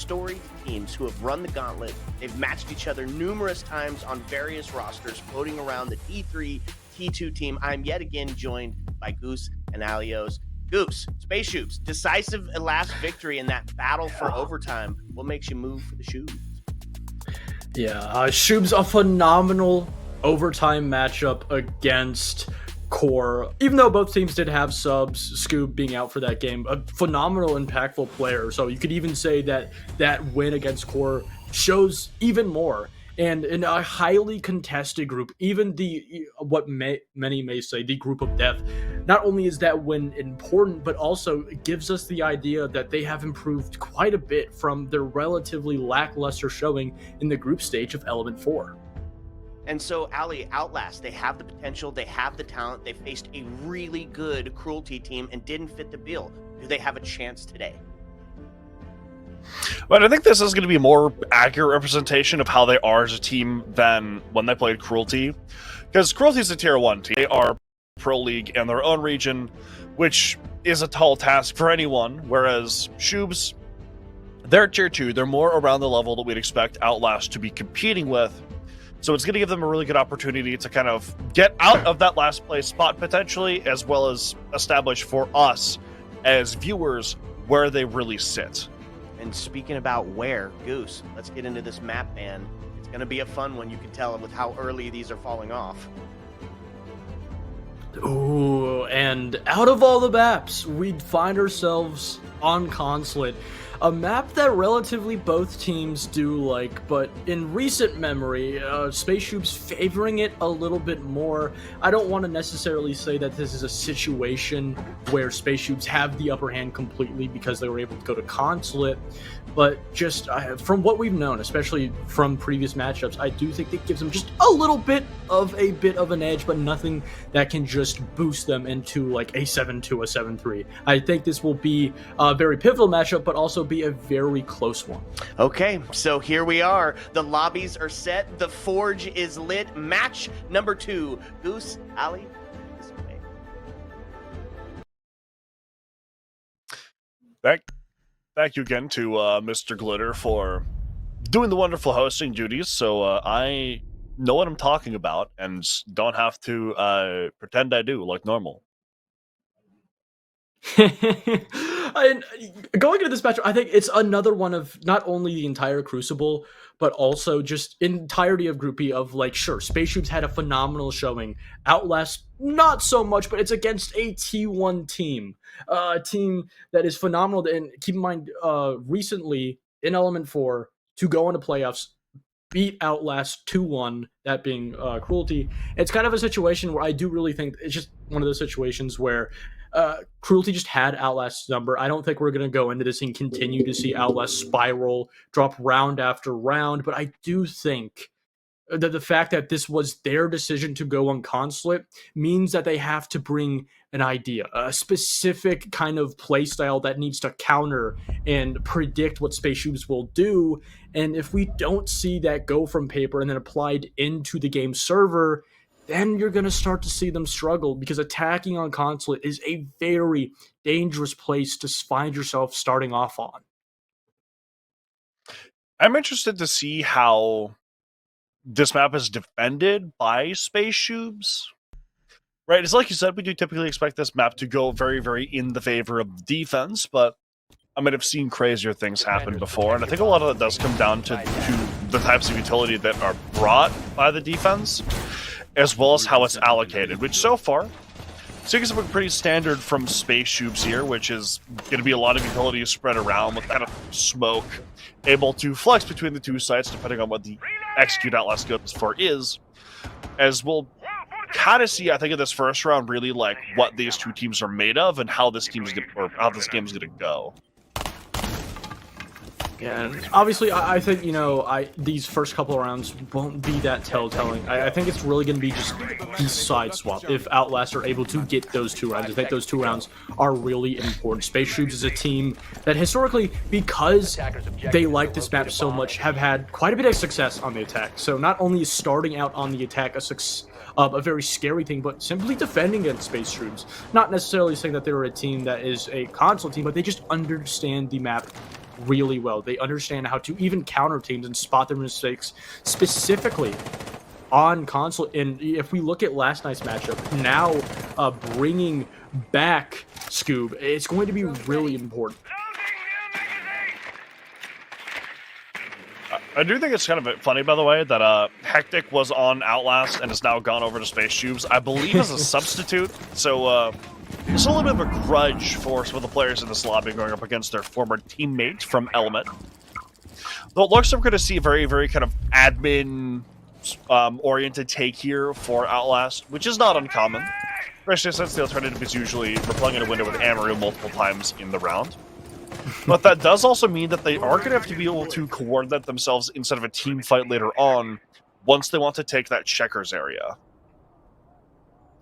storied teams who have run the gauntlet. They've matched each other numerous times on various rosters, floating around the T3, T2 team. I'm yet again joined by Goose and Alios. Goose, Space Shoobs, decisive last victory in that battle for overtime. What makes you move for the Shoobs? Yeah, Shoobs, a phenomenal overtime matchup against Core. Even though both teams did have subs, Scoob being out for that game, a phenomenal, impactful player. So you could even say that that win against Core shows even more. And in a highly contested group, even many may say the group of death, not only is that win important, but also it gives us the idea that they have improved quite a bit from their relatively lackluster showing in the group stage of Element 4. And so, Ali, Outlast, they have the potential, they have the talent, they faced a really good Cruelty team and didn't fit the bill. Do they have a chance today? But I think this is going to be a more accurate representation of how they are as a team than when they played Cruelty. Because Cruelty is a Tier 1 team. They are Pro League in their own region, which is a tall task for anyone, whereas Shoobs, they're Tier 2. They're more around the level that we'd expect Outlast to be competing with. So it's going to give them a really good opportunity to kind of get out of that last place spot potentially, as well as establish for us as viewers where they really sit. And speaking about where, Goose, let's get into this map ban. It's going to be a fun one, you can tell with how early these are falling off. Ooh, and out of all the maps, we'd find ourselves on Consulate. A map that relatively both teams do like, but in recent memory, Space Shoobs favoring it a little bit more. I don't want to necessarily say that this is a situation where Space Shoobs have the upper hand completely because they were able to go to Consulate, but just from what we've known, especially from previous matchups, I do think it gives them just a little bit of an edge, but nothing that can just boost them into like a 7-2, a 7-3. I think this will be a very pivotal matchup, but also be a very close one. Okay, so here we are. The lobbies are set. The forge is lit. Match number 2. Goose, Ali, this way. Thank you again to Mr. Glitter for doing the wonderful hosting duties. So I know what I'm talking about and don't have to pretend I do like normal. And going into this match, I think it's another one of not only the entire Crucible, but also just entirety of Group B of like, sure, Space Shoobs had a phenomenal showing. Outlast, not so much, but it's against a T1 team. A team that is phenomenal. And keep in mind, recently in Element 4, to go into playoffs, beat Outlast 2-1, that being Cruelty. It's kind of a situation where I do really think it's just one of those situations where Cruelty just had Outlast's number. I don't think we're going to go into this and continue to see Outlast spiral, drop round after round, but I do think that the fact that this was their decision to go on Consulate means that they have to bring an idea, a specific kind of play style that needs to counter and predict what Space Shoobs will do. And if we don't see that go from paper and then applied into the game server, then you're going to start to see them struggle, because attacking on Consulate is a very dangerous place to find yourself starting off on. I'm interested to see how this map is defended by Space Shoobs. Right, it's like you said, we do typically expect this map to go very, very in the favor of defense, but I mean, I've seen crazier things happen before, and I think a lot of that does come down to the types of utility that are brought by the defense, as well as how it's allocated, which so far seems to be pretty standard from Space Shoobs here, which is going to be a lot of utilities spread around with kind of smoke, able to flex between the two sites depending on what the execute Outlast goes for is, as we'll kind of see, I think, in this first round, really like what these two teams are made of and how this game is going to go. And obviously, I think, these first couple of rounds won't be that telltale. I think it's really going to be just the side swap if Outlast are able to get those 2 rounds. I think those 2 rounds are really important. Space Shoobs is a team that historically, because they like this map so much, have had quite a bit of success on the attack. So not only is starting out on the attack a very scary thing, but simply defending against Space Shoobs. Not necessarily saying that they're a team that is a console team, but they just understand the map really well. They understand how to even counter teams and spot their mistakes specifically on console. And if we look at last night's matchup, now bringing back Scoob, it's going to be really important. I do think it's kind of funny, by the way, that Hectic was on Outlast and has now gone over to Space Shoobs, I believe as a substitute. So there's a little bit of a grudge for some of the players in this lobby going up against their former teammate from Element. Though it looks like we're going to see a very, very kind of admin-oriented take here for Outlast, which is not uncommon, especially since the alternative is usually repelling in a window with Amaru multiple times in the round. But that does also mean that they are going to have to be able to coordinate themselves instead of a team fight later on once they want to take that checkers area.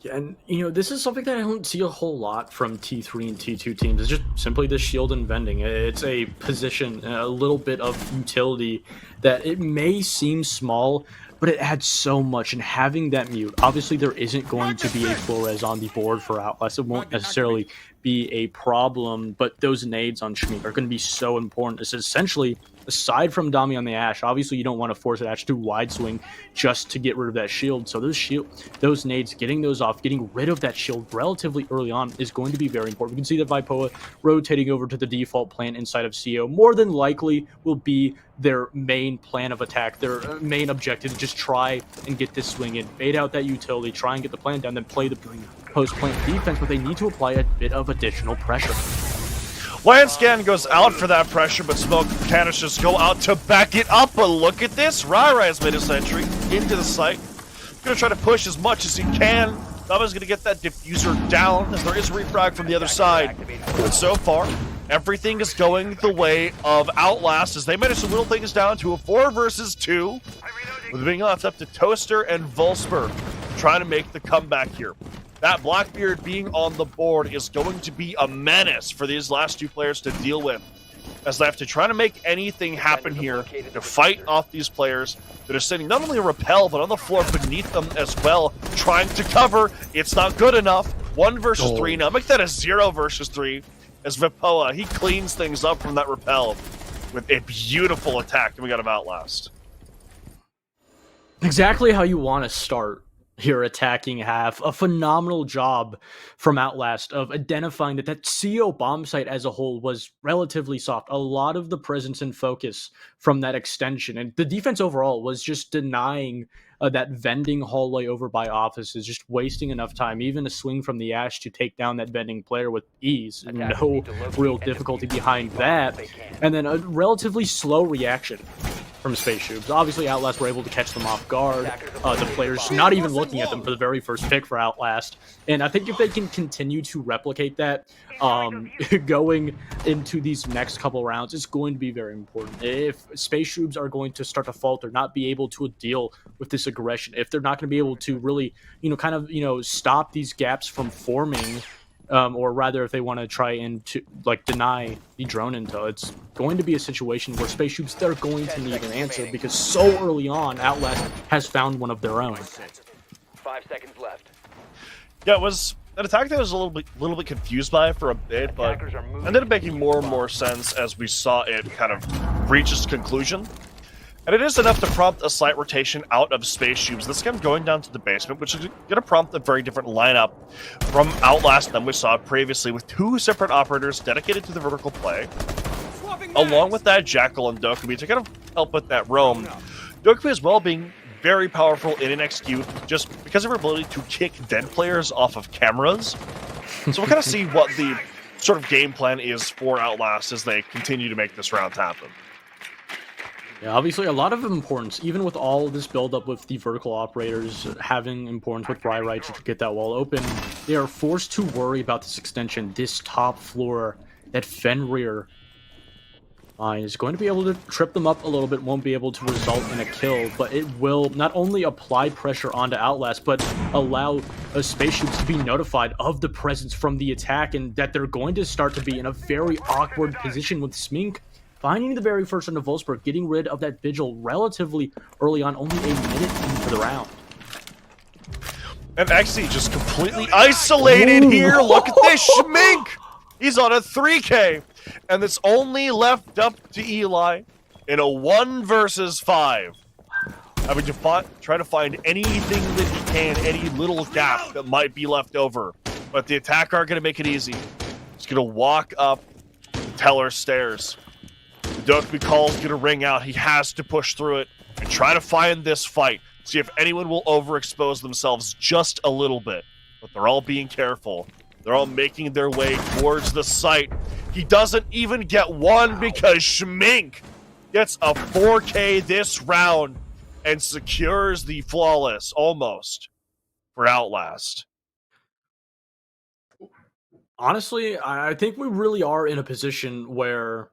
Yeah, and this is something that I don't see a whole lot from T3 and T2 teams. It's just simply the shield and vending. It's a position, a little bit of utility that it may seem small, but it adds so much. And having that mute, obviously there isn't going to be a full res on the board for Outlast. It won't necessarily be a problem, but those nades on Schmeek are going to be so important. It's essentially, aside from Dami on the Ashe, obviously you don't want to force an Ashe to wide swing just to get rid of that shield. So those nades, getting those off, getting rid of that shield relatively early on is going to be very important. We can see that Vipoa rotating over to the default plan inside of CO more than likely will be their main plan of attack, their main objective, just try and get this swing in, bait out that utility, try and get the plan down, then play the post-plant defense, but they need to apply a bit of additional pressure. Landscan goes out for that pressure, but Smoke canisters go out to back it up. But look at this. Rai has made his entry into the site. Gonna try to push as much as he can. Dama's gonna get that diffuser down as there is a refrag from the other side. But so far, everything is going the way of Outlast as they manage to whittle things down to a 4 versus 2. With being left up to Toaster and Volsper trying to make the comeback here. That Blackbeard being on the board is going to be a menace for these last two players to deal with, as they have to try to make anything happen here to fight off these players that are sitting not only a repel, but on the floor beneath them as well, trying to cover. It's not good enough. 1 versus 3 now. Make that a 0 versus 3 as Vipoa, he cleans things up from that repel with a beautiful attack that we got of Outlast. Exactly how you want to start your attacking half. A phenomenal job from Outlast of identifying that CO bomb site as a whole was relatively soft. A lot of the presence and focus from that extension, and the defense overall was just denying that vending hallway over by offices, just wasting enough time. Even a swing from the Ashe to take down that vending player with ease. No real difficulty behind that. And then a relatively slow reaction from Space Shoobs. Obviously, Outlast were able to catch them off guard. The players not even looking at them for the very first pick for Outlast. And I think if they can continue to replicate that going into these next couple rounds, it's going to be very important. If Space Shoobs are going to start to falter, not be able to deal with this aggression, if they're not going to be able to really, stop these gaps from forming, or rather if they want to try and deny the drone intel, it's going to be a situation where Space Shoobs, they're going to need an answer, because so early on Outlast has found one of their own. 5 seconds left. Yeah, it was an attack that I was a little bit confused by for a bit, but ended up making more and more sense as we saw it kind of reach its conclusion. And it is enough to prompt a slight rotation out of Space Shoobs. This time going down to the basement, which is going to prompt a very different lineup from Outlast than we saw previously, with 2 separate operators dedicated to the vertical play. Along with that, Jackal and Dokkaebi to kind of help with that roam. Dokkaebi as well being very powerful in an execute just because of her ability to kick dead players off of cameras. So we'll kind of see what the sort of game plan is for Outlast as they continue to make this round happen. Yeah, obviously a lot of importance, even with all this build-up with the vertical operators having importance with Rai to get that wall open, they are forced to worry about this extension, this top floor, that Fenrir line is going to be able to trip them up a little bit, won't be able to result in a kill, but it will not only apply pressure onto Outlast, but allow Space Shoobs to be notified of the presence from the attack, and that they're going to start to be in a very awkward position with Smink finding the very first into Wolfsburg, getting rid of that Vigil relatively early on, only a minute into the round. And actually just completely isolated here. Look at this. Schmink He's on a 3K, and it's only left up to Eli in a 1 versus 5. I would try to find anything that he can, any little gap that might be left over. But the attacker aren't going to make it easy. He's going to walk up the Teller stairs. The Dokumi call is going to ring out. He has to push through it and try to find this fight. See if anyone will overexpose themselves just a little bit. But they're all being careful. They're all making their way towards the site. He doesn't even get one because Schmink gets a 4K this round and secures the flawless, almost, for Outlast. Honestly, I think we really are in a position where,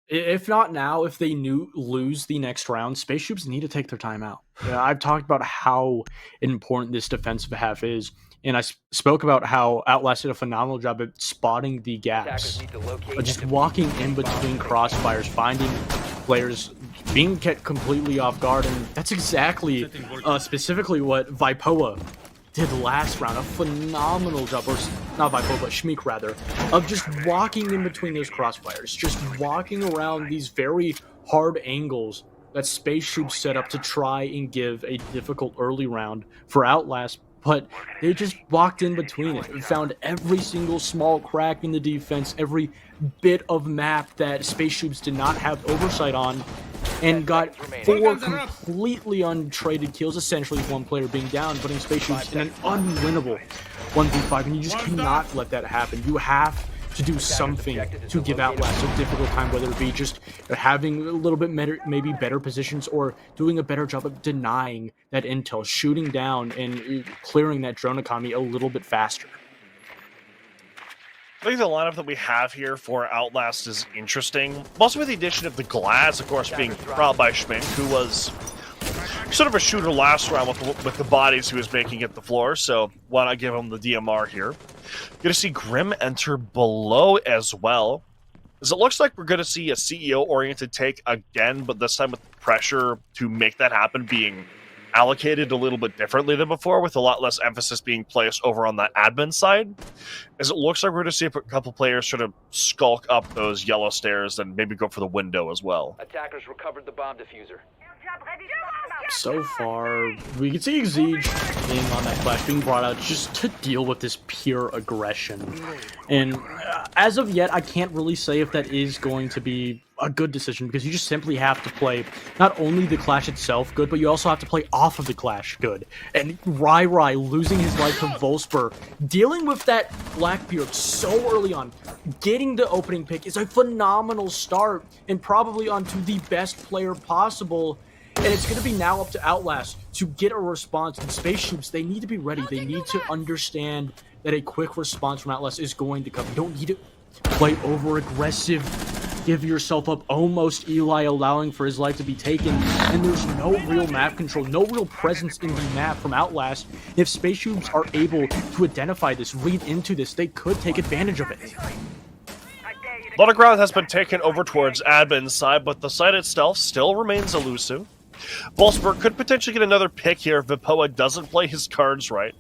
if not now, if they lose the next round, Space Shoobs need to take their time out. I've talked about how important this defensive half is, and I spoke about how Outlast did a phenomenal job at spotting the gaps, just walking in between crossfires, finding players, being kept completely off guard, and that's exactly, specifically what Vipoa did last round. A phenomenal job, or not Vipoa, but Schmeek rather, of just walking in between those crossfires, just walking around these very hard angles that Space Shoobs set up to try and give a difficult early round for Outlast, but they just walked in between it and found every single small crack in the defense, every bit of map that Space Shoobs did not have oversight on, and got 4 completely untraded kills, essentially one player being down, putting Space Shoobs in an unwinnable 1v5, and you just cannot let that happen. You have to do something to give Outlast a difficult time, whether it be just having a little bit maybe better positions, or doing a better job of denying that intel, shooting down and clearing that drone economy a little bit faster. I think the lineup that we have here for Outlast is interesting. Mostly with the addition of the Glads, of course, being brought by Schmink, who was sort of a shooter last round with the bodies he was making at the floor, so why not give him the DMR here. Going to see Grim enter below as well, as it looks like we're going to see a CEO-oriented take again, but this time with the pressure to make that happen being allocated a little bit differently than before, with a lot less emphasis being placed over on the admin side, as it looks like we're going to see a couple players sort of skulk up those yellow stairs and maybe go for the window as well. Attackers recovered the bomb diffuser. So far, we can see Exige being on that flash, being brought out just to deal with this pure aggression. And as of yet, I can't really say if that is going to be a good decision, because you just simply have to play not only the Clash itself good, but you also have to play off of the Clash good. And Rai losing his life to Volsper, dealing with that Blackbeard so early on, getting the opening pick is a phenomenal start, and probably onto the best player possible. And it's going to be now up to Outlast to get a response. And Space Shoobs, they need to be ready. They need to understand that a quick response from Outlast is going to come. You don't need to play over-aggressive, give yourself up, almost Eli allowing for his life to be taken. And there's no real map control, no real presence in the map from Outlast. If Space Shoobs are able to identify this, read into this, they could take advantage of it. A lot of ground has been taken over towards admin's side, but the site itself still remains elusive. Volsberg could potentially get another pick here if Vipoa doesn't play his cards right.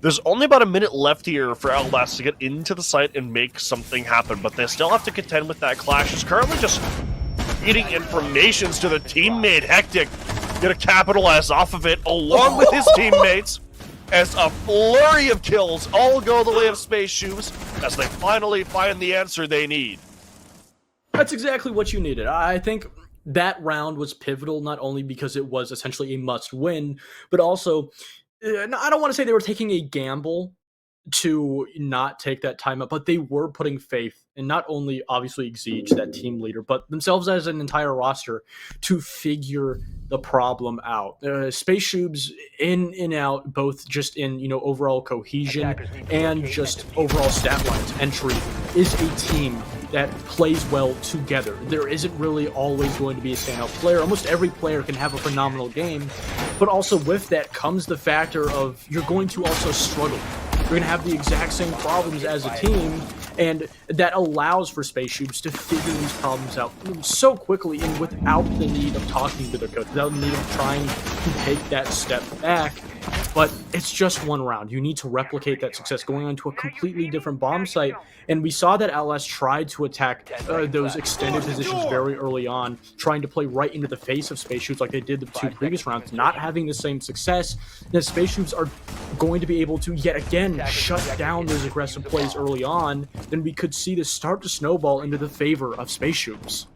There's only about a minute left here for Outlast to get into the site and make something happen, but they still have to contend with that Clash. Is currently just feeding informations to the teammate Hectic. Gonna capitalize off of it along with his teammates, as a flurry of kills all go the way of Space Shoobs as they finally find the answer they need. That's exactly what you needed. I think that round was pivotal, not only because it was essentially a must-win, but also, I don't want to say they were taking a gamble to not take that time up, but they were putting faith in not only, obviously, Exige, that team leader, but themselves as an entire roster to figure the problem out. Space Shoobs in and out, both just in, overall cohesion and just overall stat lines entry, is a team that plays well together. There isn't really always going to be a standout player. Almost every player can have a phenomenal game, but also with that comes the factor of you're going to also struggle. You're going to have the exact same problems as a team, and that allows for Space Shoobs to figure these problems out so quickly and without the need of talking to their coach, without the need of trying to take that step back But it's just one round. You need to replicate that success going on to a completely different bomb site. And we saw that Outlast tried to attack those extended positions very early on, trying to play right into the face of Space Shoobs like they did the 2 previous rounds, not having the same success. The Space Shoobs are going to be able to yet again shut down those aggressive plays early on. Then we could see this start to snowball into the favor of Space Shoobs.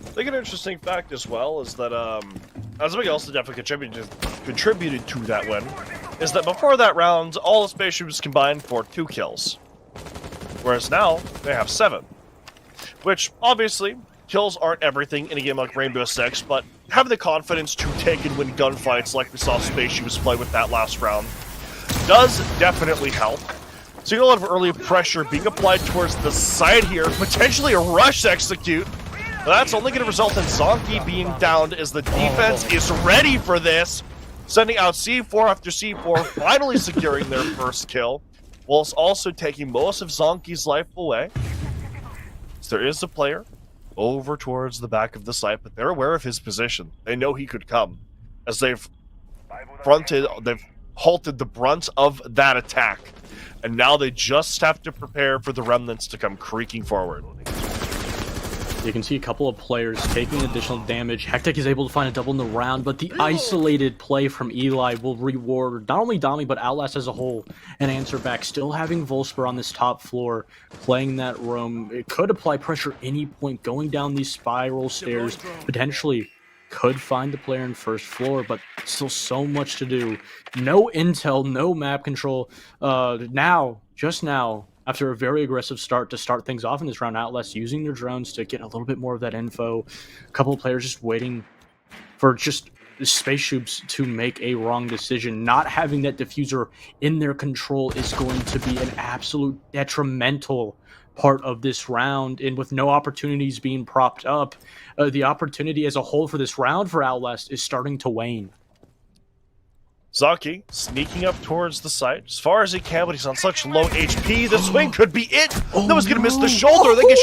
I think an interesting fact as well is that, as something else that definitely contributed to that win, is that before that round, all the Space Shoobs combined for 2 kills. Whereas now, they have 7. Which, obviously, kills aren't everything in a game like Rainbow Six, but having the confidence to take and win gunfights like we saw Space Shoobs play with that last round does definitely help. Seeing a lot of early pressure being applied towards the side here, potentially a rush execute. That's only going to result in Zonky being downed as the defense is ready for this, sending out C4 after C4, finally securing their first kill, whilst also taking most of Zonky's life away. So there is a player over towards the back of the site, but they're aware of his position. They know he could come, as they've halted the brunt of that attack, and now they just have to prepare for the remnants to come creaking forward. You can see a couple of players taking additional damage. Hectic is able to find a double in the round, but the isolated play from Eli will reward not only Dami, but Outlast as a whole. And answer back, still having Volsper on this top floor, playing that roam. It could apply pressure any point, going down these spiral stairs, potentially could find the player in first floor, but still so much to do. No intel, no map control. Just now, after a very aggressive start to start things off in this round, Outlast using their drones to get a little bit more of that info. A couple of players just waiting for just Space Shoobs to make a wrong decision. Not having that diffuser in their control is going to be an absolute detrimental part of this round, and with no opportunities being propped up, the opportunity as a whole for this round for Outlast is starting to wane. Zaki sneaking up towards the site as far as he can, but he's on such low HP. The swing could be it. That was going to miss the shoulder. They get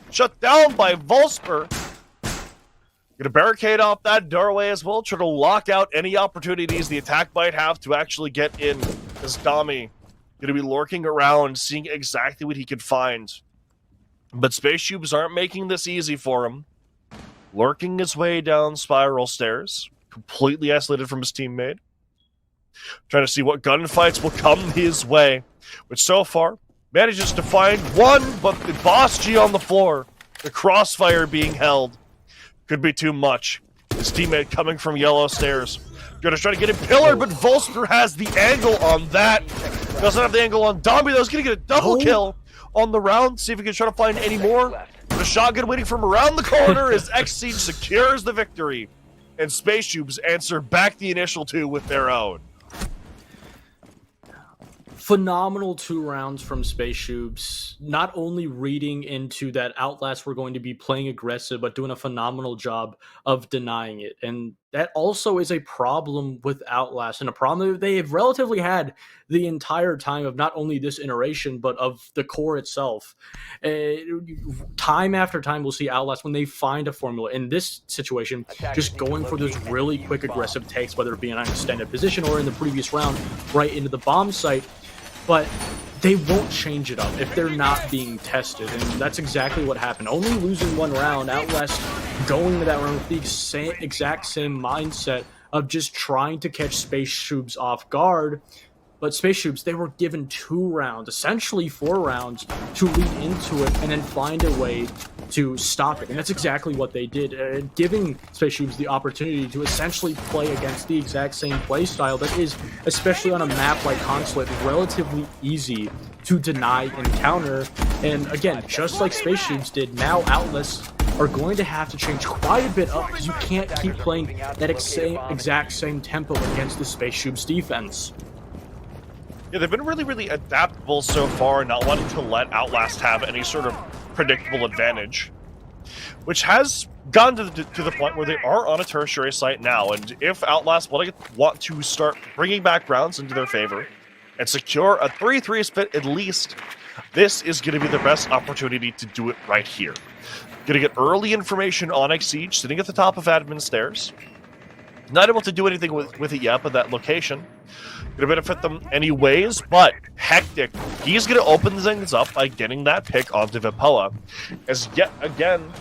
shut down by Volsper. Going to barricade off that doorway as well, try to lock out any opportunities the attack might have to actually get in. As Dami going to be lurking around, seeing exactly what he can find. But Space Shoobs aren't making this easy for him. Lurking his way down spiral stairs, completely isolated from his teammate. Trying to see what gunfights will come his way, which so far manages to find one, but the Boss G on the floor, the crossfire being held, could be too much. His teammate coming from yellow stairs. Gonna try to get him pillared, but Volsper has the angle on that. Doesn't have the angle on Dami, though. He's gonna get a double kill on the round. See if he can try to find any more. The shotgun waiting from around the corner as X-Siege secures the victory. And Space Shoobs answer back the initial 2 with their own. Phenomenal 2 rounds from Space Shoobs, not only reading into that Outlast were going to be playing aggressive, but doing a phenomenal job of denying it. And that also is a problem with Outlast, and a problem that they have relatively had the entire time of not only this iteration, but of the core itself. Time after time, we'll see Outlast, when they find a formula, in this situation, just going for those really quick aggressive takes, whether it be in an extended position or in the previous round, right into the bomb site. But they won't change it up if they're not being tested, and that's exactly what happened. Only losing 1 round, Outlast going to that round with the exact same mindset of just trying to catch Space Shoobs off guard. But Space Shoobs, they were given 2 rounds, essentially 4 rounds, to lead into it and then find a way to stop it. And that's exactly what they did, giving Space Shoobs the opportunity to essentially play against the exact same play style that is, especially on a map like Consulate, relatively easy to deny and counter. And again, just like Space Shoobs did, now Outlast are going to have to change quite a bit up, because you can't keep playing that exact same tempo against the Space Shoobs defense. Yeah, they've been really, really adaptable so far, not wanting to let Outlast have any sort of predictable advantage, which has gotten to the point where they are on a tertiary site now, and if Outlast want to start bringing back rounds into their favor and secure a 3-3 split at least, this is going to be the best opportunity to do it right here. Going to get early information on X-Siege sitting at the top of admin stairs. Not able to do anything with it yet, but that location gonna benefit them anyways. But Hectic, he's gonna open things up by getting that pick onto Vipoa. As yet again,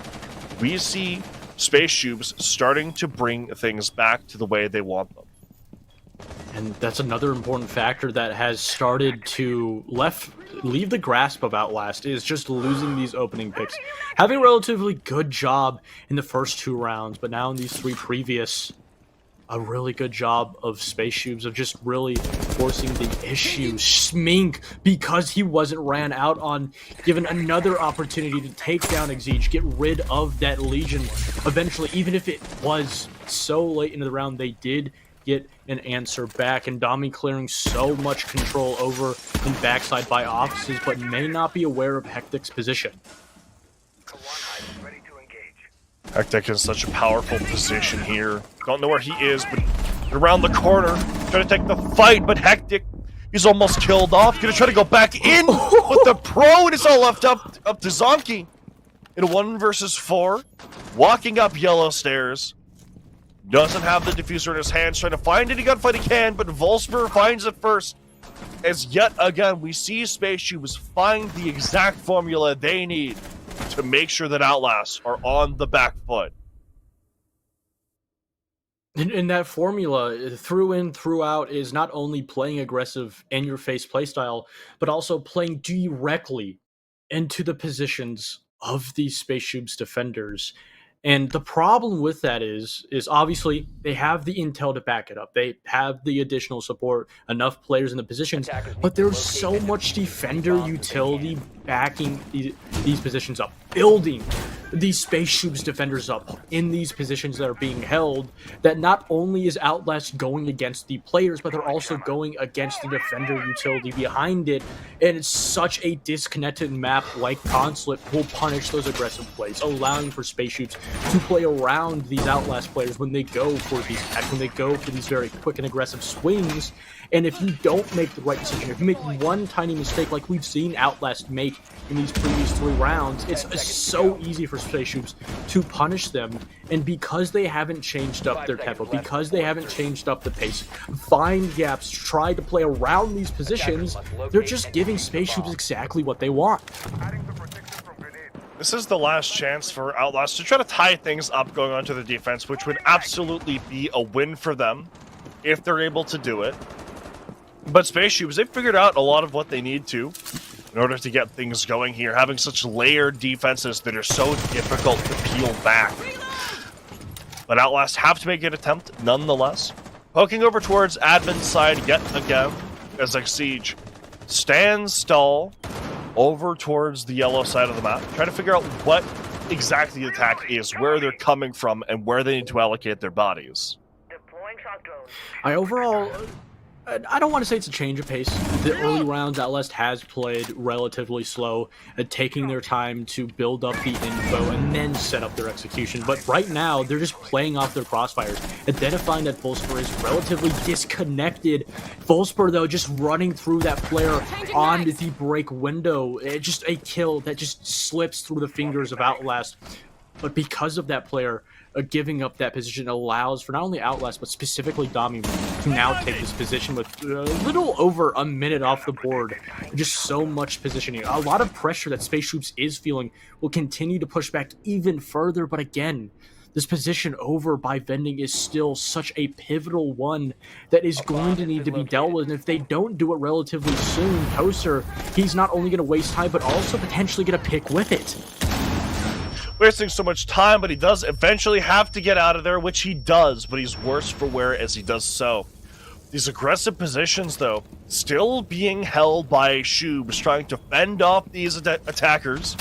we see Space Shoobs starting to bring things back to the way they want them. And that's another important factor that has started to leave the grasp of Outlast, is just losing these opening picks. Having a relatively good job in the first 2 rounds, but now in these 3 previous, a really good job of Space Shoobs of just really forcing the issue. Smink, because he wasn't ran out on, given another opportunity to take down Exige, get rid of that Legion eventually, even if it was so late into the round, they did get an answer back, and Dami clearing so much control over and backside by offices, but may not be aware of Hectic's position. Hectic is such a powerful position here. Don't know where he is, but around the corner, trying to take the fight, but Hectic, he's almost killed off. Gonna try to go back in with the pro, and it's all left up to Zonky. In a 1 versus 4, walking up yellow stairs. Doesn't have the diffuser in his hands, trying to find any gunfight he can, but Volsper finds it first. As yet again, we see Space Shoobs find the exact formula they need to make sure that Outlast are on the back foot. And that formula, through and throughout, is not only playing aggressive in-your-face playstyle, but also playing directly into the positions of these Space Shoobs defenders. And the problem with that is obviously they have the intel to back it up. They have the additional support, enough players in the positions, but there's so much defender utility backing these positions up, building these Space Shoobs defenders up in these positions that are being held, that not only is Outlast going against the players, but they're also going against the defender utility behind it. And it's such a disconnected map like Consulate will punish those aggressive plays, allowing for Space Shoobs to play around these Outlast players when they go for these attacks, when they go for these very quick and aggressive swings. And if you don't make the right decision, if you make one tiny mistake like we've seen Outlast make in these previous 3 rounds, it's so easy for Space Shoobs to punish them. And because they haven't changed up their tempo, because they haven't changed up the pace, find gaps, try to play around these positions, they're just giving Space Shoobs exactly what they want. This is the last chance for Outlast to try to tie things up going onto the defense, which would absolutely be a win for them if they're able to do it. But Space Shoobs, they've figured out a lot of what they need to in order to get things going here, having such layered defenses that are so difficult to peel back. But Outlast have to make an attempt nonetheless. Poking over towards admin side yet again, as Exige stands tall over towards the yellow side of the map, trying to figure out what exactly the attack is, where they're coming from, and where they need to allocate their bodies. I don't want to say it's a change of pace. The early rounds, Outlast has played relatively slow, taking their time to build up the info and then set up their execution. But right now, they're just playing off their crossfires, identifying that Volsper is relatively disconnected. Volsper, though, just running through that player on the break window. Just a kill that just slips through the fingers of Outlast. But because of that player giving up that position, allows for not only Outlast, but specifically Dami to now take this position with a little over a minute off the board. Just so much positioning. A lot of pressure that Space Shoobs is feeling will continue to push back even further. But again, this position over by Vending is still such a pivotal one that is going to need to be dealt with. And if they don't do it relatively soon, Toaster, he's not only going to waste time, but also potentially going to pick with it. Wasting so much time, but he does eventually have to get out of there, which he does, but he's worse for wear as he does so. These aggressive positions, though, still being held by Shoobs, trying to fend off these attackers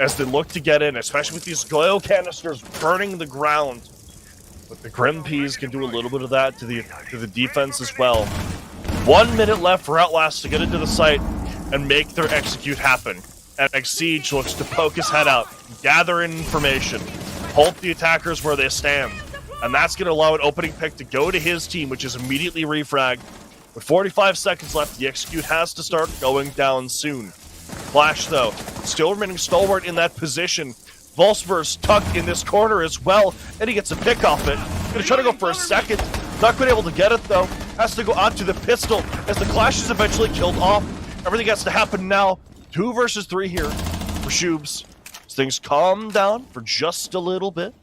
as they look to get in, especially with these oil canisters burning the ground. But the Grim Peas can do a little bit of that to the defense as well. 1 minute left for Outlast to get into the site and make their execute happen. And Exige looks to poke his head out, gather information, halt the attackers where they stand. And that's going to allow an opening pick to go to his team, which is immediately refragged. With 45 seconds left, the execute has to start going down soon. Flash, though, still remaining stalwart in that position. Volsper's tucked in this corner as well, and he gets a pick off it. Gonna try to go for a second. Not quite able to get it though. Has to go onto the pistol as the Clash is eventually killed off. Everything has to happen now. 2 versus 3 here for Shoobs. As things calm down for just a little bit.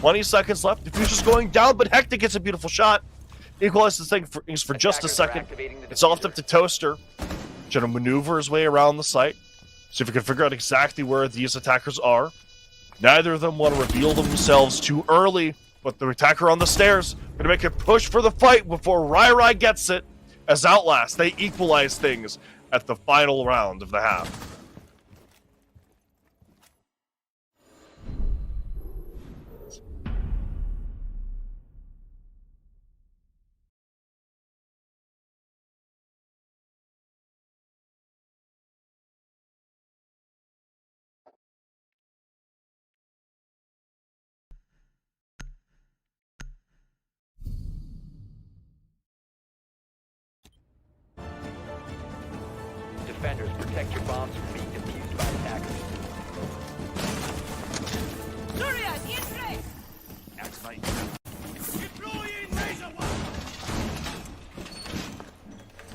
20 seconds left. Diffuser's going down, but Hectic gets a beautiful shot. Equalizes things for just a second. It's all up to Toaster. Trying to maneuver his way around the site. See if we can figure out exactly where these attackers are. Neither of them want to reveal themselves too early, but the attacker on the stairs going to make a push for the fight before Rai gets it. As Outlast, they equalize things at the final round of the half. Defenders, protect your bombs from being defused by attackers. Activate.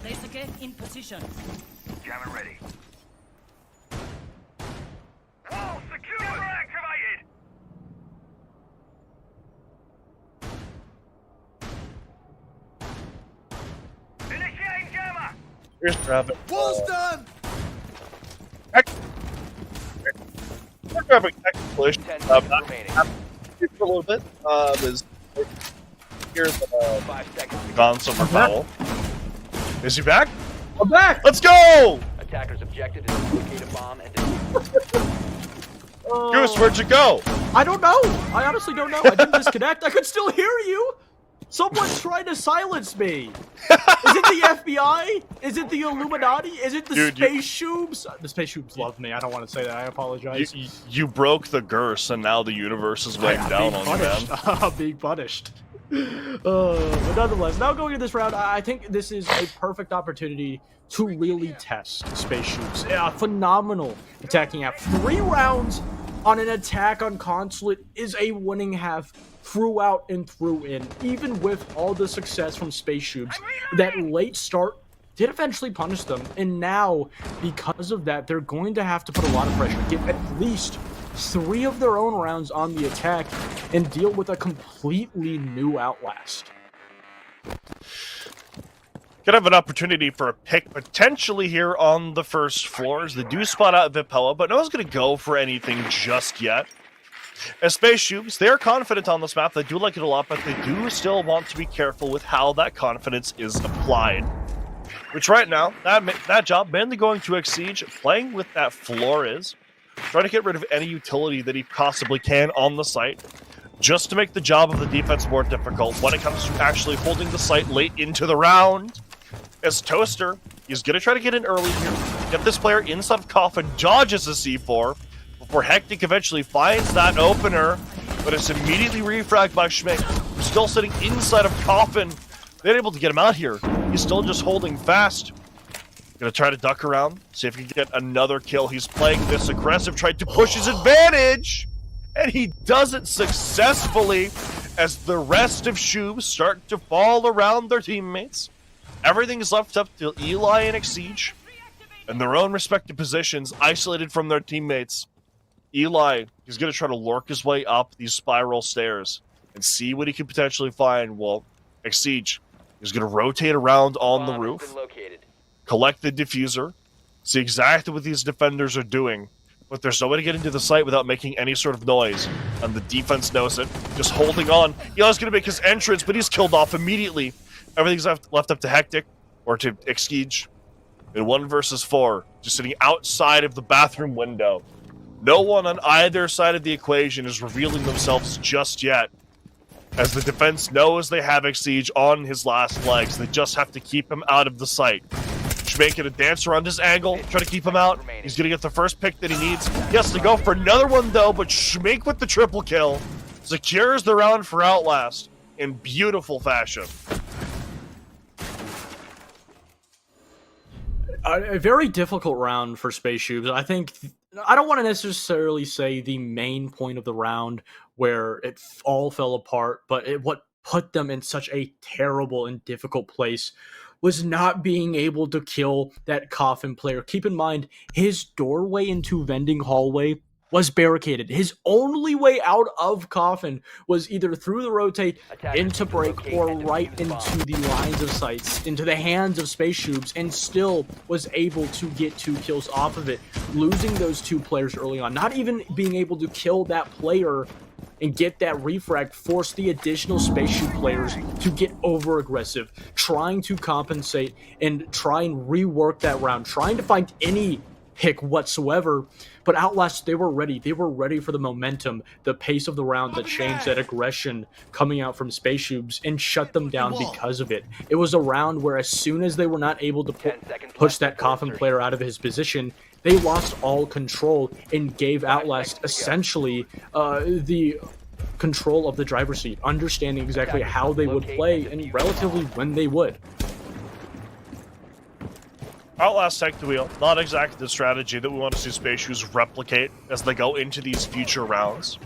Laser in position. Jammer ready. Wall secure! Jammer activated! Initiating jammer! Here's Traffic. Wall's done! We're grabbing technical issue. 10 seconds remaining. For a little bit. Is here's 5 seconds to go. gone somewhere foul. Is he back? I'm back. Let's go! Attackers objective is to locate a bomb and defuse. Goose, where'd you go? I don't know. I honestly don't know. I didn't disconnect. I could still hear you. Someone's trying to silence me. Is it the FBI? Is it the Illuminati? Is it the Dude, Space Shoobs? The Space Shoobs love me. I don't want to say that. I apologize. You broke the curse, and now the universe is weighing down on you, man. I'm being punished. But nonetheless, now going into this round, I think this is a perfect opportunity to really test Space Shoobs. Yeah, phenomenal attacking half. 3 rounds on an attack on Consulate is a winning half throughout and through in. Even with all the success from Space Shoobs, that late start did eventually punish them. And now, because of that, they're going to have to put a lot of pressure, get at least 3 of their own rounds on the attack, and deal with a completely new Outlast. Could have an opportunity for a pick potentially here on the first floors. They do spot out Vipella, but no one's going to go for anything just yet. As Space Shoobs, they are confident on this map. They do like it a lot, but they do still want to be careful with how that confidence is applied. Which right now, that job mainly going to Exige, playing with that Flores, trying to get rid of any utility that he possibly can on the site, just to make the job of the defense more difficult when it comes to actually holding the site late into the round. As Toaster, he's going to try to get in early here, get this player inside of Coffin, dodges a C4, before Hectic eventually finds that opener, but it's immediately refragged by Schmick, who's still sitting inside of Coffin. They're able to get him out here. He's still just holding fast. Gonna try to duck around, see if he can get another kill. He's playing this aggressive, tried to push his advantage, and he does it successfully as the rest of Shoobs start to fall around their teammates. Everything is left up to Eli and Exige in their own respective positions, isolated from their teammates. Eli is going to try to lurk his way up these spiral stairs and see what he can potentially find. Well, Exige is going to rotate around on the roof, collect the diffuser, see exactly what these defenders are doing, but there's no way to get into the site without making any sort of noise, and the defense knows it. Just holding on. Eli's going to make his entrance, but he's killed off immediately. Everything's left up to Hectic, or to Exige, in 1 versus 4, just sitting outside of the bathroom window. No one on either side of the equation is revealing themselves just yet, as the defense knows they have Exige on his last legs. They just have to keep him out of the sight. Schmake gonna dance around his angle, try to keep him out. He's gonna get the first pick that he needs. He has to go for another one though, but Schmake with the triple kill secures the round for Outlast in beautiful fashion. A very difficult round for Space Shoobs. I think I don't want to necessarily say the main point of the round where it all fell apart. But what put them in such a terrible and difficult place was not being able to kill that Coffin player. Keep in mind, his doorway into Vending Hallway was barricaded. His only way out of Coffin was either through the rotate, into break, or right into the lines of sights, into the hands of Space Shoobs, and still was able to get 2 kills off of it, losing those 2 players early on. Not even being able to kill that player and get that refrag forced the additional Space Shoob players to get over aggressive, trying to compensate and try and rework that round, trying to find any pick whatsoever. But Outlast, they were ready. They were ready for the momentum, the pace of the round, the change, that aggression coming out from Space Shoobs, and shut them down because of it. It was a round where as soon as they were not able to push that Coffin player out of his position, they lost all control and gave Outlast essentially the control of the driver's seat, understanding exactly how they would play and relatively when they would. Outlast take the wheel. Not exactly the strategy that we want to see Space Shoobs replicate as they go into these future rounds.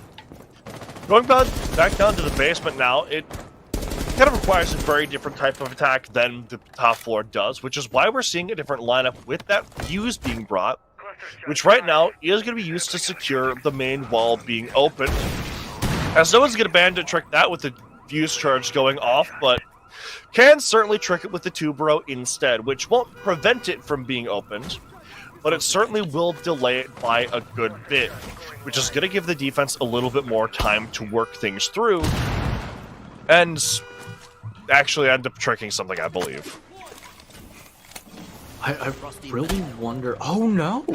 Going back down to the basement now, it kind of requires a very different type of attack than the top floor does, which is why we're seeing a different lineup with that fuse being brought, which right now is going to be used to secure the main wall being opened. As no one's going to bandit trick that with the fuse charge going off, but can certainly trick it with the Tubero instead, which won't prevent it from being opened, but it certainly will delay it by a good bit, which is going to give the defense a little bit more time to work things through, and actually end up tricking something, I believe. I really wonder... Oh, no!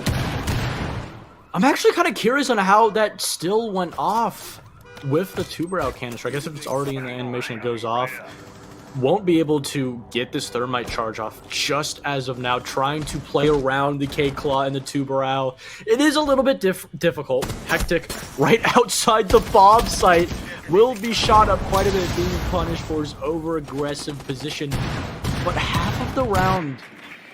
I'm actually kind of curious on how that still went off with the Tubero canister. I guess if it's already in the animation, it goes off. Won't be able to get this thermite charge off just as of now, trying to play around the K-Claw and the Tubero. It is a little bit difficult. Hectic right outside the bomb site will be shot up quite a bit, being punished for his over-aggressive position. But half of the round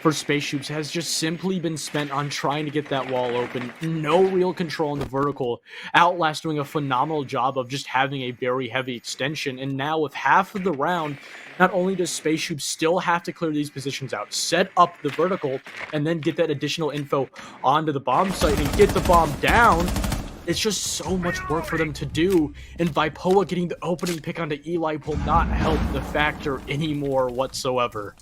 for Space Shoobs has just simply been spent on trying to get that wall open. No real control on the vertical. Outlast doing a phenomenal job of just having a very heavy extension. And now with half of the round, not only does Space Shoobs still have to clear these positions out, set up the vertical, and then get that additional info onto the bomb site and get the bomb down, it's just so much work for them to do. And Vipoa getting the opening pick onto Eli will not help the factor anymore whatsoever.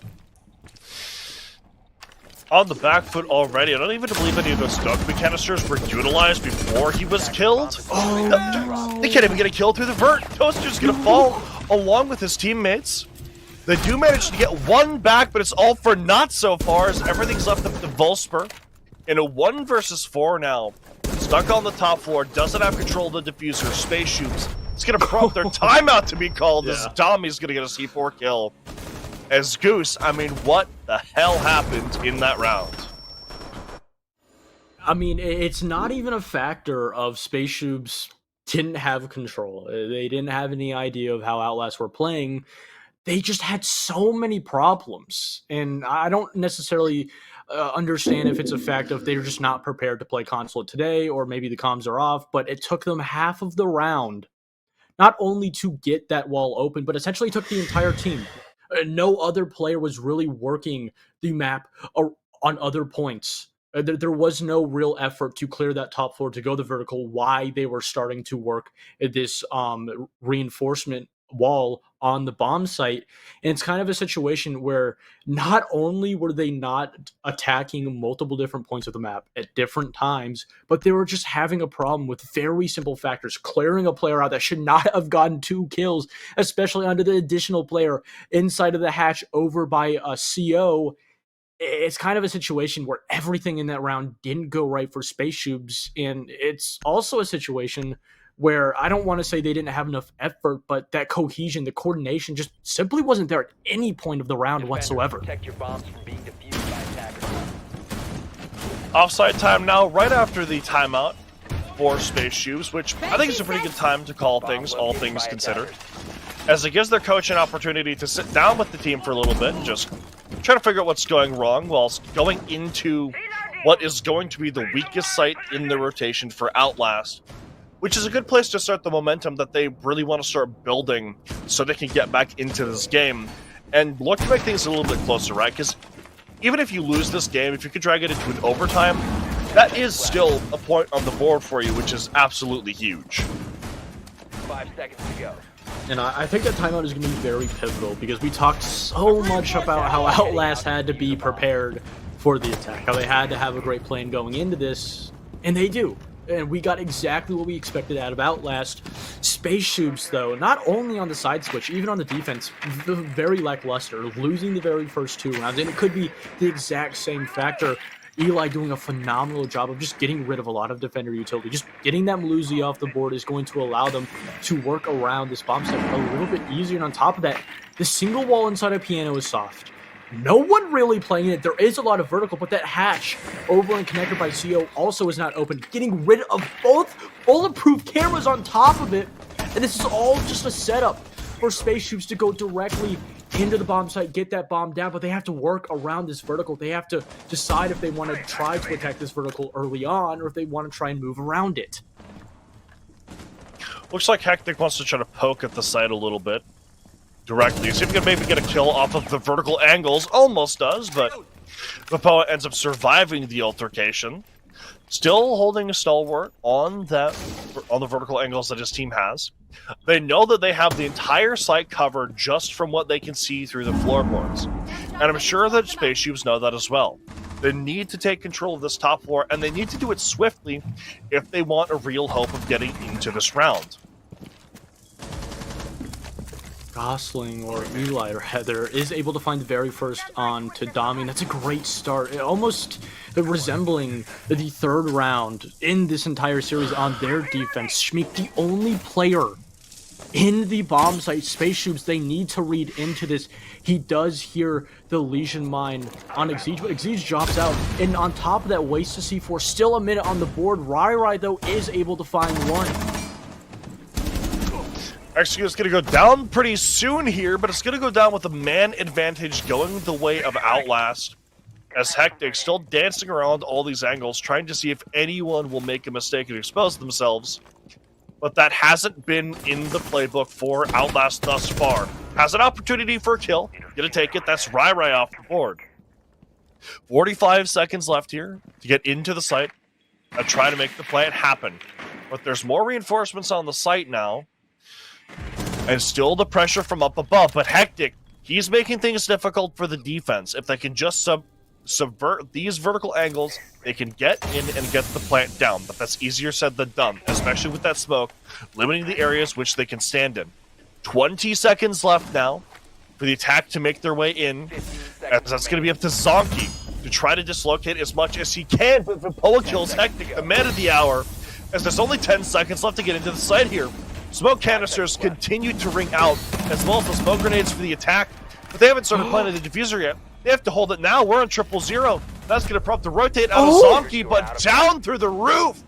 On the back foot already. I don't even believe any of those Dokumi canisters were utilized before he was killed. Oh, they can't even get a kill through the vert. Toaster's gonna fall along with his teammates. They do manage to get one back, but it's all for naught so far as everything's left up to Volsper. In a 1 versus 4 now. Stuck on the top floor, doesn't have control of the diffuser. Space Shoobs. It's gonna prompt their timeout to be called as Tommy's gonna get a C4 kill. As Goose, I mean, what the hell happened in that round? I mean, it's not even a factor of Space Shoobs didn't have control. They didn't have any idea of how Outlast were playing. They just had so many problems. And I don't necessarily understand if it's a fact of they're just not prepared to play Consulate today, or maybe the comms are off, but it took them half of the round, not only to get that wall open, but essentially took the entire team. No other player was really working the map on other points. There was no real effort to clear that top floor to go the vertical. Why they were starting to work this reinforcement wall on the bomb site. And it's kind of a situation where not only were they not attacking multiple different points of the map at different times, but they were just having a problem with very simple factors, clearing a player out that should not have gotten 2 kills, especially under the additional player inside of the hatch over by a CO. It's kind of a situation where everything in that round didn't go right for Space Shoobs, and it's also a situation where I don't want to say they didn't have enough effort, but that cohesion, the coordination just simply wasn't there at any point of the round whatsoever. Protect your bombs from being defused by attackers. Offside time now, right after the timeout for Space Shoobs, which I think is a pretty good time to call things, all things considered, as it gives their coach an opportunity to sit down with the team for a little bit and just try to figure out what's going wrong whilst going into what is going to be the weakest site in the rotation for Outlast. which is a good place to start the momentum that they really want to start building so they can get back into this game and look to make things a little bit closer, right? Because even if you lose this game, if you could drag it into an overtime, that is still a point on the board for you, which is absolutely huge. 5 seconds to go. And I think that timeout is going to be very pivotal because we talked so much about how Outlast had to be prepared for the attack, how they had to have a great plan going into this, and they do. And we got exactly what we expected out of Outlast. Space Shoobs, though, not only on the side switch, even on the defense, very lackluster, losing the very first 2 rounds. And it could be the exact same factor. Eli doing a phenomenal job of just getting rid of a lot of defender utility. Just getting that Melusi off the board is going to allow them to work around this bomb site a little bit easier. And on top of that, the single wall inside of Piano is soft. No one really playing it. There is a lot of vertical, but that hatch over and connected by CO also is not open. Getting rid of both bulletproof cameras on top of it. And this is all just a setup for Space Shoobs to go directly into the bomb site, get that bomb down, but they have to work around this vertical. They have to decide if they want to try to attack this vertical early on or if they want to try and move around it. Looks like Hectic wants to try to poke at the site a little bit directly. See if he can maybe get a kill off of the vertical angles. Almost does, but Vapoa ends up surviving the altercation. Still holding a stalwart on the vertical angles that his team has. They know that they have the entire site covered just from what they can see through the floorboards. And I'm sure that Space Shoobs know that as well. They need to take control of this top floor, and they need to do it swiftly if they want a real hope of getting into this round. Gosling or Eli or Heather is able to find the very first on to Dami, and that's a great start. Almost resembling the third round in this entire series on their defense. Schmeek, the only player in the bomb site, Space Shoobs, they need to read into this. He does hear the Legion mine on Exige, but Exige drops out, and on top of that, wastes a C4. Still a minute on the board. Rai, though, is able to find one. Actually, it's going to go down pretty soon here, but it's going to go down with a man advantage going the way of Outlast. As Hectic still dancing around all these angles, trying to see if anyone will make a mistake and expose themselves. But that hasn't been in the playbook for Outlast thus far. Has an opportunity for a kill. Gonna take it. That's Rai off the board. 45 seconds left here to get into the site and try to make the plant happen. But there's more reinforcements on the site now. And still the pressure from up above. But Hectic, he's making things difficult for the defense. If they can just subvert these vertical angles, they can get in and get the plant down. But that's easier said than done, especially with that smoke, limiting the areas which they can stand in. 20 seconds left now for the attack to make their way in. As that's going to be up to Zonky to try to dislocate as much as he can. But Vapoa kills Hectic, the man of the hour, as there's only 10 seconds left to get into the site here. Smoke canisters continue to ring out, as well as the smoke grenades for the attack, but they haven't started planting the diffuser yet. They have to hold it now. We're on 0-0. That's going to prompt the rotate out of Zonky, but down through the roof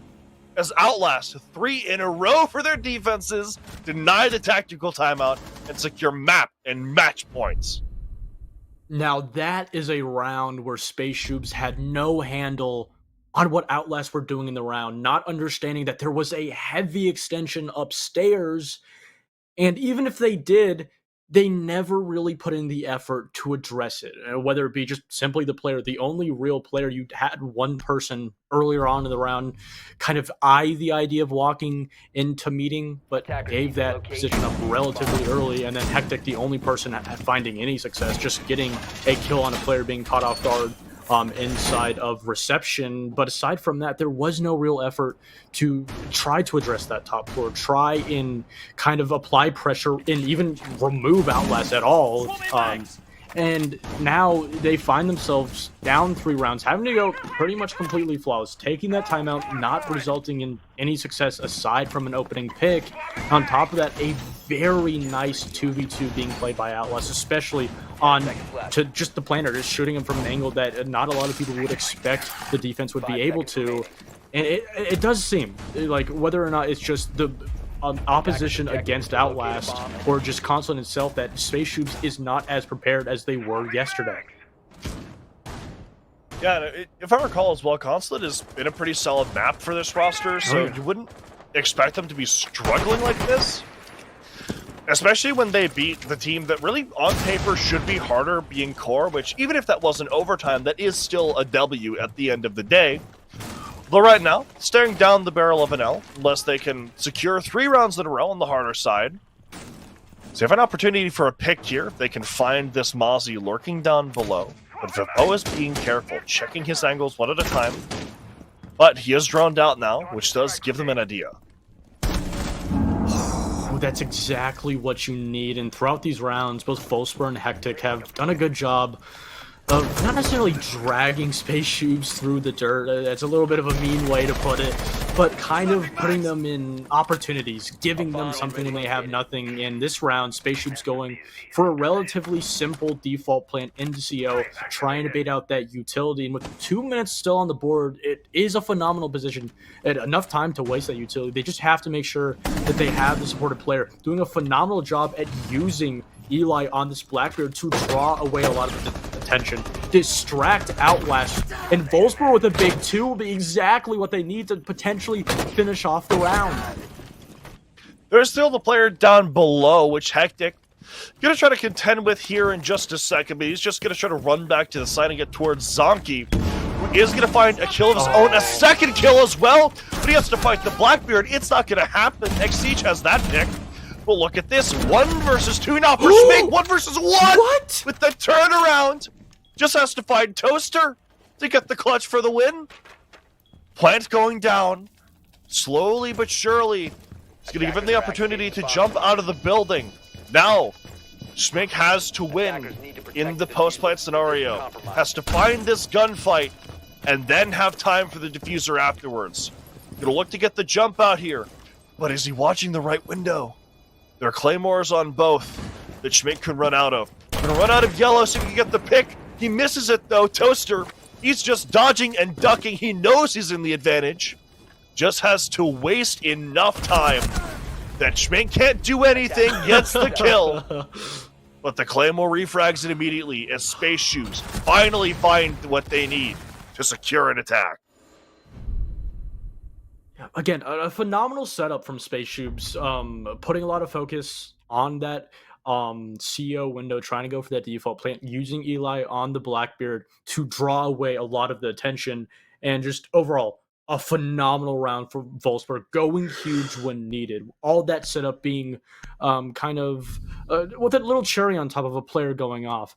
as Outlast, 3 in a row for their defenses, deny the tactical timeout and secure map and match points. Now that is a round where Space Shoobs had no handle on what Outlast were doing in the round, not understanding that there was a heavy extension upstairs, and even if they did, they never really put in the effort to address it, whether it be just simply the player. The only real player, you had one person earlier on in the round kind of eye the idea of walking into meeting, but gave that position up relatively early, and then Hectic, the only person at finding any success, just getting a kill on a player being caught off guard inside of reception. But aside from that, there was no real effort to try to address that top floor, try and kind of apply pressure and even remove Outlast at all. And now they find themselves down 3 rounds, having to go pretty much completely flawless, taking that timeout, not resulting in any success aside from an opening pick. On top of that, a very nice 2v2 being played by Outlast, especially on to just the planter, just shooting him from an angle that not a lot of people would expect the defense would be able to. And it does seem like, whether or not it's just the opposition against Outlast or just Consulate itself, that Space Shoobs is not as prepared as they were yesterday. Yeah, if I recall as well, Consulate has been a pretty solid map for this roster, so you wouldn't expect them to be struggling like this. Especially when they beat the team that really, on paper, should be harder, being Core, which, even if that wasn't overtime, that is still a W at the end of the day. But right now, staring down the barrel of an L, unless they can secure 3 rounds in a row on the harder side. So they have an opportunity for a pick here. They can find this Mozzie lurking down below. But Vipo is being careful, checking his angles one at a time. But he is droned out now, which does give them an idea. That's exactly what you need, and throughout these rounds, both Volsper and Hectic have done a good job of not necessarily dragging Space Shoobs through the dirt. That's a little bit of a mean way to put it, but kind of putting them in opportunities, giving them something when they have nothing. In this round, Space Shoobs going for a relatively simple default plant into CO, trying to bait out that utility, and with 2 minutes still on the board, it is a phenomenal position. At enough time to waste that utility. They just have to make sure that they have the supported player doing a phenomenal job at using Eli on this Blackbeard to draw away a lot of the attention, distract Outlast, and Volsper with a big 2 will be exactly what they need to potentially finish off the round. There's still the player down below, which Hectic gonna try to contend with here in just a second, but he's just gonna try to run back to the side and get towards Zonky, who is gonna find a kill of his own, a second kill as well, but he has to fight the Blackbeard. It's not gonna happen. X-Siege has that pick. But look at this, 1 versus 2 now for Schmink, 1 versus 1! What? With the turnaround! Just has to find Toaster to get the clutch for the win. Plant going down, slowly but surely. He's gonna give him the opportunity to jump out of the building. Now, Schmink has to win in the post-plant scenario. Has to find this gunfight, and then have time for the diffuser afterwards. Gonna look to get the jump out here, but is he watching the right window? There are claymores on both that Schmink can run out of. Gonna run out of yellow so he can get the pick. He misses it though. Toaster, he's just dodging and ducking. He knows he's in the advantage. Just has to waste enough time that Schmink can't do anything, gets the kill. But the claymore refrags it immediately as Space Shoobs finally find what they need to secure an attack. Again, a phenomenal setup from Space Shoobs, putting a lot of focus on that CO window, trying to go for that default plant, using Eli on the Blackbeard to draw away a lot of the attention, and just overall, a phenomenal round for Volsper, going huge when needed. All that setup being kind of with a little cherry on top of a player going off.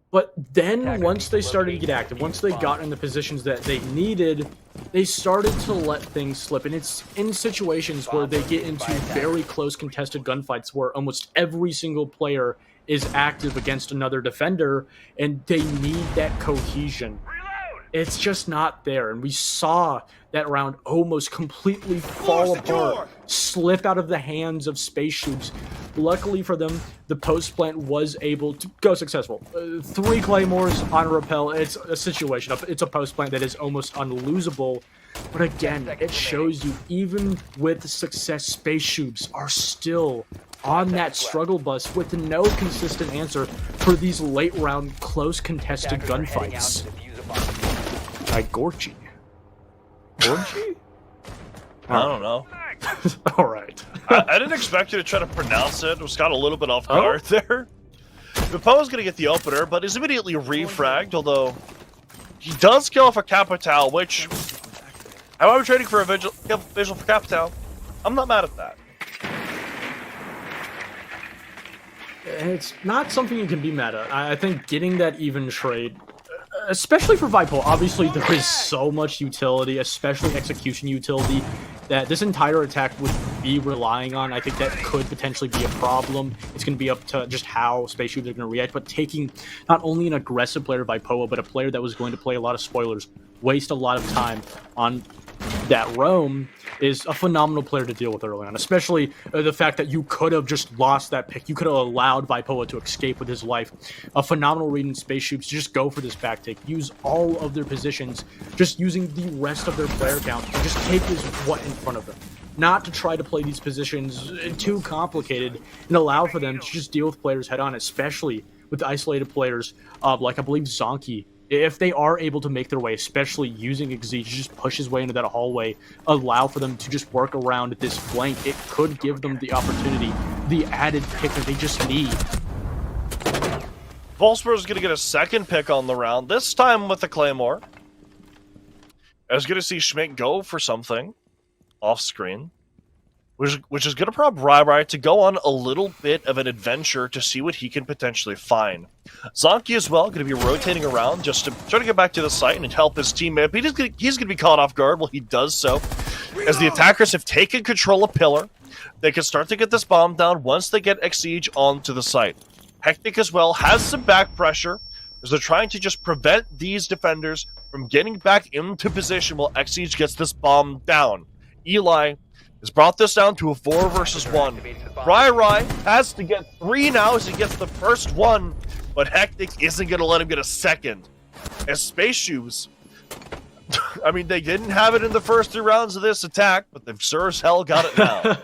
But then once they started to get active, once they got in the positions that they needed, they started to let things slip. And it's in situations where they get into very close contested gunfights where almost every single player is active against another defender, and they need that cohesion. It's just not there. And we saw that round almost completely fall apart, slip out of the hands of Space Shoobs. Luckily for them, the post plant was able to go successful. 3 claymores on a rappel. It's a situation. It's a post plant that is almost unlosable. But again, it shows you, even with success, Space Shoobs are still on that struggle bus with no consistent answer for these late round close contested gunfights. Gorchi. Gorchi? I don't know. All right. I didn't expect you to try to pronounce it. Was caught a little bit off guard there. Vipo's going to get the opener, but is immediately refragged, although he does kill for Capital, which I might be trading for a visual for Capital. I'm not mad at that. It's not something you can be mad at. I think getting that even trade, especially for Vipo, obviously there is so much utility, especially execution utility, that this entire attack would be relying on. I think that could potentially be a problem. It's going to be up to just how Space Shoobs are going to react, but taking not only an aggressive player Vipo, but a player that was going to play a lot of spoilers, waste a lot of time on that roam, is a phenomenal player to deal with early on, especially the fact that you could have just lost that pick. You could have allowed Vipoa to escape with his life. A phenomenal read in Space Shoobs to just go for this back take, use all of their positions, just using the rest of their player count to just take this what in front of them. Not to try to play these positions too complicated and allow for them to just deal with players head on, especially with isolated players like I believe Zonky If they are able to make their way, especially using Exige to just push his way into that hallway, allow for them to just work around this flank, it could give them the opportunity, the added pick that they just need. Wolfsburg is going to get a second pick on the round, this time with the Claymore. I was going to see Schmidt go for something off screen, which is going to prompt Rai to go on a little bit of an adventure to see what he can potentially find. Zonky as well, going to be rotating around just to try to get back to the site and help his teammate. But he's going to be caught off guard while he does so. As the attackers have taken control of Pillar, they can start to get this bomb down once they get Exige onto the site. Hectic as well has some back pressure as they're trying to just prevent these defenders from getting back into position while Exige gets this bomb down. Eli has brought this down to a 4 versus 1. Rai has to get 3 now as he gets the first one, but Hectic isn't going to let him get a second. As Space Shoes, I mean, they didn't have it in the first 3 rounds of this attack, but they've sure as hell got it now.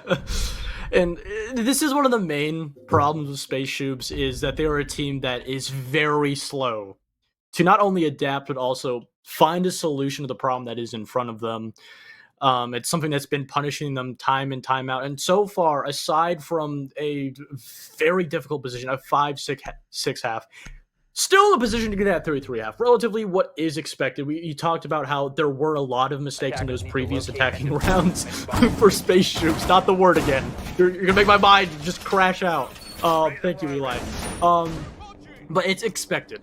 And this is one of the main problems with Space Shoobs, is that they are a team that is very slow to not only adapt, but also find a solution to the problem that is in front of them. It's something that's been punishing them time and time out. And so far, aside from a very difficult position, a 5-6 half, still in a position to get that 3-3 half. Relatively what is expected. You talked about how there were a lot of mistakes in those previous attacking rounds for Space Shoobs. Not the word again. You're going to make my mind just crash out. Thank you, Eli. But it's expected.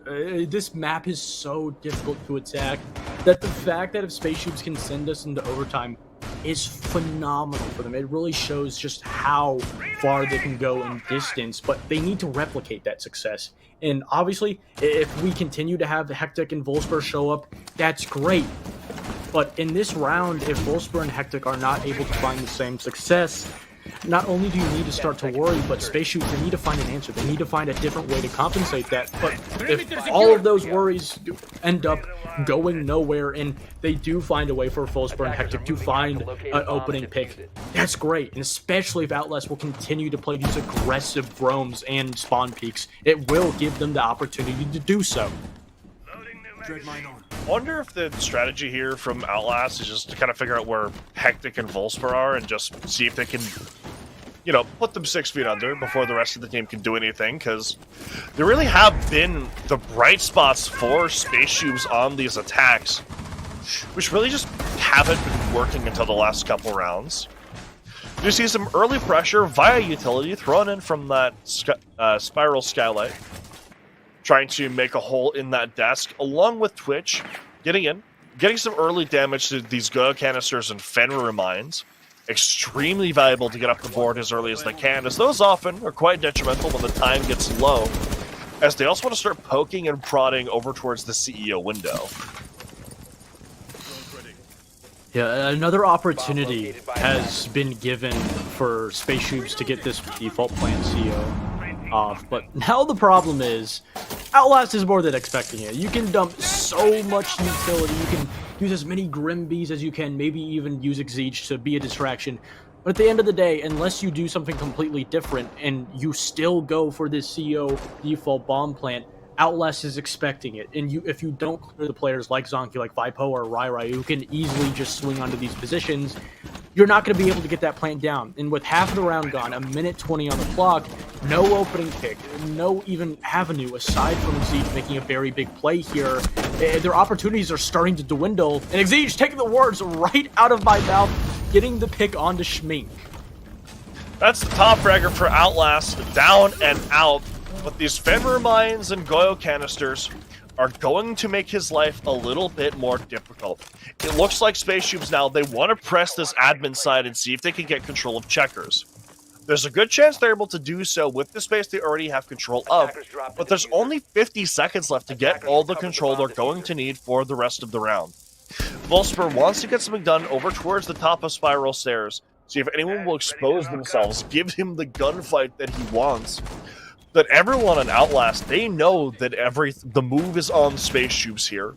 This map is so difficult to attack that the fact that if Space Shoobs can send us into overtime is phenomenal for them. It really shows just how far they can go in distance, but they need to replicate that success. And obviously, if we continue to have Hectic and Wolfsburg show up, that's great. But in this round, if Wolfsburg and Hectic are not able to find the same success, not only do you need to start to worry, but Space Shooters, they need to find an answer. They need to find a different way to compensate that. But if all of those worries end up going nowhere and they do find a way for Wolfsburg and Hectic to find an opening pick, that's great. And especially if Outlast will continue to play these aggressive roams and spawn peaks, it will give them the opportunity to do so. I wonder if the strategy here from Outlast is just to kind of figure out where Hectic and Wolfsburg are and just see if they can, you know, put them 6 feet under before the rest of the team can do anything, because there really have been the bright spots for Space Shoobs on these attacks, which really just haven't been working until the last couple rounds. You see some early pressure via utility thrown in from that spiral skylight, trying to make a hole in that desk, along with Twitch getting in, getting some early damage to these Goyo canisters and Fenrir mines. Extremely valuable to get up the board as early as they can, as those often are quite detrimental when the time gets low, as they also want to start poking and prodding over towards the CEO window. Yeah, another opportunity has been given for Space Shoobs to get this default plan CO off, but now the problem is Outlast is more than expecting it. You can dump so much utility, you can use as many Grimbees as you can, maybe even use Exige to be a distraction. But at the end of the day, unless you do something completely different and you still go for this CO default bomb plant, Outlast is expecting it. And if you don't clear the players like Zonky, like Vipo, or Rai, who can easily just swing onto these positions, you're not going to be able to get that plant down. And with half of the round gone, a minute 20 on the clock, no opening pick, no even avenue aside from Exige making a very big play here. Their opportunities are starting to dwindle. And Exige taking the words right out of my mouth, getting the pick onto Schmink. That's the top fragger for Outlast, down and out. But these Fenrir mines and Goyo canisters are going to make his life a little bit more difficult. It looks like Space Shoobs now, they want to press this admin side and see if they can get control of checkers. There's a good chance they're able to do so with the space they already have control of, but there's only 50 seconds left to get all the control they're going to need for the rest of the round. Wolfsburg wants to get something done over towards the top of Spiral Stairs, see if anyone will expose themselves, give him the gunfight that he wants. But everyone on Outlast, they know that the move is on Space Shoobs here,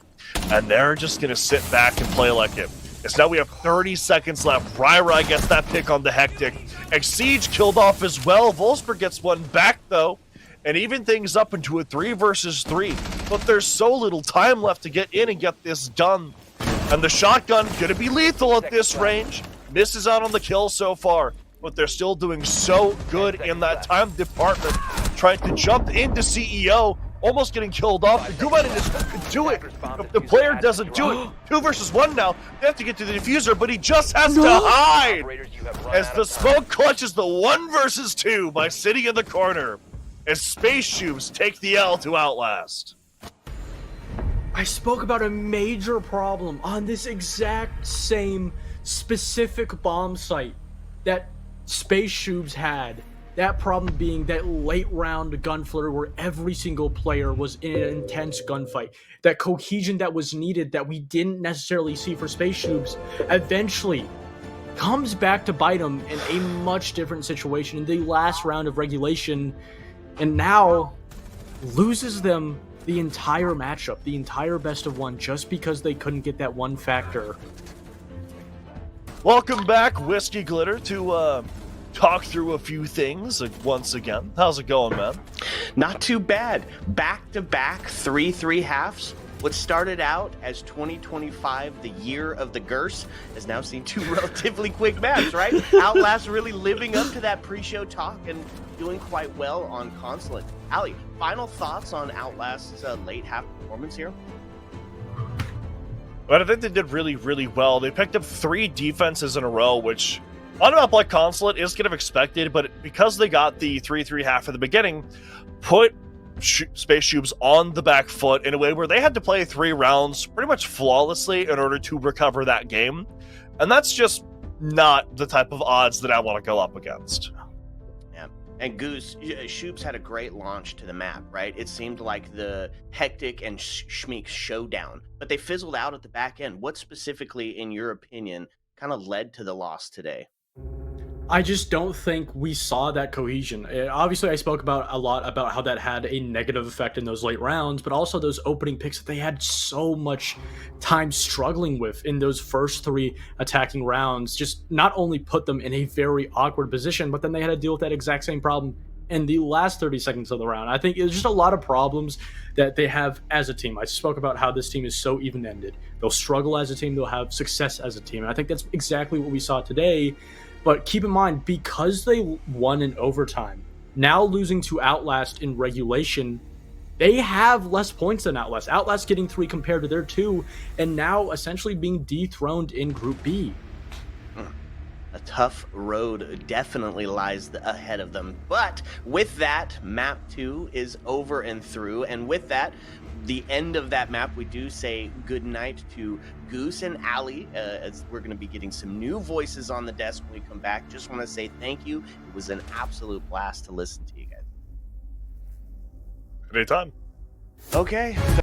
and they're just going to sit back and play like it. As now we have 30 seconds left. Rai gets that pick on the Hectic. Exige killed off as well. Wolfsburg gets one back, though, and even things up into a 3 versus 3. But there's so little time left to get in and get this done. And the shotgun gonna be lethal at this range. Misses out on the kill so far, but they're still doing so good in that time department. Trying to jump into CEO, almost getting killed off. The Guman in his hook could do it. If the player doesn't do it, 2 versus 1 now. They have to get to the diffuser, but he just has to hide. Operators, you have run As out the of time. smoke clutches the 1 versus 2 by sitting in the corner. As Space Shoobs take the L to Outlast. I spoke about a major problem on this exact same specific bomb site that Space Shoobs had. That problem being that late round gun flurry where every single player was in an intense gunfight. That cohesion that was needed that we didn't necessarily see for Space Shoobs eventually comes back to bite them in a much different situation in the last round of regulation, and now loses them the entire matchup, the entire best of 1, just because they couldn't get that one factor. Welcome back, Whiskey Glitter, to talk through a few things once again. How's it going, man? Not too bad. Back-to-back 3-3 halves. What started out as 2025, the year of the Gurse, has now seen 2 relatively quick maps, right? Outlast really living up to that pre-show talk and doing quite well on Consulate. Ali, final thoughts on Outlast's late half performance here? But I think they did really, really well. They picked up 3 defenses in a row, which on a map like Consulate is kind of expected, but because they got the 3-3 half at the beginning, put Space Shoobs on the back foot in a way where they had to play 3 rounds pretty much flawlessly in order to recover that game. And that's just not the type of odds that I want to go up against. Yeah. And Goose, Shoobs had a great launch to the map, right? It seemed like the Hectic and Schmeek showdown, but they fizzled out at the back end. What specifically, in your opinion, kind of led to the loss today? I just don't think we saw that cohesion. Obviously, I spoke about a lot about how that had a negative effect in those late rounds, but also those opening picks that they had so much time struggling with in those first 3 attacking rounds just not only put them in a very awkward position, but then they had to deal with that exact same problem in the last 30 seconds of the round. I think it's just a lot of problems that they have as a team. I spoke about how this team is so even-ended. They'll struggle as a team, they'll have success as a team, and I think that's exactly what we saw today. But keep in mind, because they won in overtime, now losing to Outlast in regulation, they have less points than Outlast. Outlast getting 3 compared to their 2, and now essentially being dethroned in Group B. A tough road definitely lies ahead of them. But with that, map 2 is over and through. And with that, the end of that map, we do say good night to Goose and Ali, as we're going to be getting some new voices on the desk when we come back. Just want to say thank you. It was an absolute blast to listen to you guys. Anytime. Okay.